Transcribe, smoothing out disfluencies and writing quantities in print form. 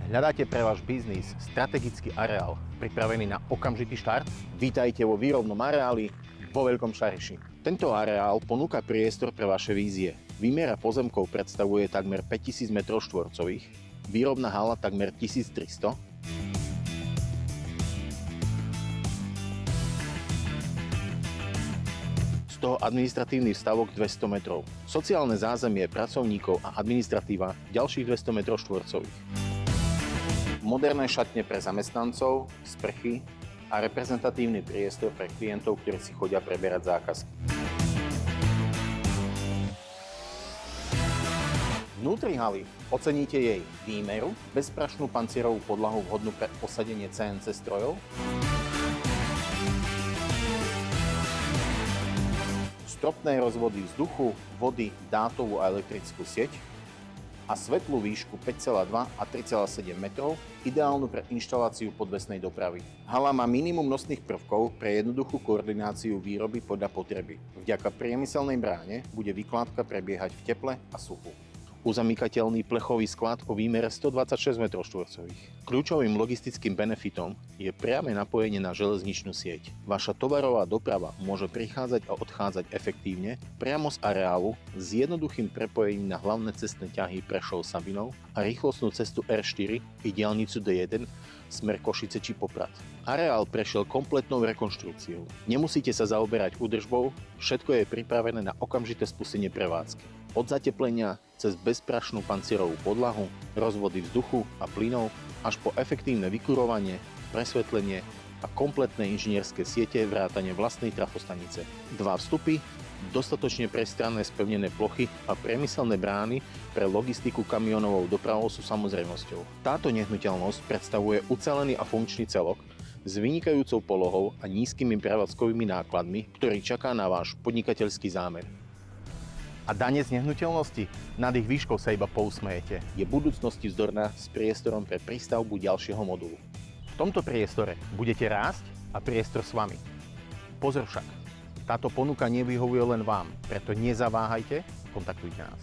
Hľadáte pre váš biznis strategický areál pripravený na okamžitý štart? Vítajte vo výrobnom areáli vo Veľkom Šariši. Tento areál ponúka priestor pre vaše vízie. Výmera pozemkov predstavuje takmer 5000 m2, výrobná hala takmer 1300, z toho administratívny stavok 200 metrov, sociálne zázemie pracovníkov a administratíva ďalších 200 m2. Moderné šatne pre zamestnancov, sprchy a reprezentatívny priestor pre klientov, ktorí si chodia preberať zákazky. Vnútri haly oceníte jej výmeru, bezprašnú pancierovú podlahu vhodnú pre osadenie CNC strojov, stropné rozvody vzduchu, vody, dátovú a elektrickú sieť a svetlú výšku 5,2 a 3,7 metrov, ideálnu pre inštaláciu podvesnej dopravy. Hala má minimum nosných prvkov pre jednoduchú koordináciu výroby podľa potreby. Vďaka priemyselnej bráne bude vykládka prebiehať v teple a suchu. Uzamykateľný plechový sklad o výmere 126 m2. Kľúčovým logistickým benefitom je priame napojenie na železničnú sieť. Vaša tovarová doprava môže prichádzať a odchádzať efektívne priamo z areálu s jednoduchým prepojením na hlavné cestné ťahy Prešov-Sabinov a rýchlostnú cestu R4 i diaľnicu D1 smer Košice či Poprad. Areál prešiel kompletnou rekonštrukciou. Nemusíte sa zaoberať údržbou, všetko je pripravené na okamžité spustenie prevádzky. Od zateplenia cez bezprašnú pancierovú podlahu, rozvody vzduchu a plynov až po efektívne vykurovanie, presvetlenie a kompletné inžinierské siete vrátane vlastnej trafostanice. 2 vstupy, dostatočne prestranné spevnené plochy a priemyselné brány pre logistiku kamionovou dopravou sú samozrejmosťou. Táto nehnuteľnosť predstavuje ucelený a funkčný celok s vynikajúcou polohou a nízkymi prevádzkovými nákladmi, ktorý čaká na váš podnikateľský zámer. A dane z nehnuteľnosti? Nad ich výškou sa iba pousmejete. Je budúcnosti vzdorná s priestorom pre prístavbu ďalšieho modulu. V tomto priestore budete rásť a priestor s vami. Pozor však, táto ponuka nevyhovuje len vám, preto nezaváhajte, kontaktujte nás.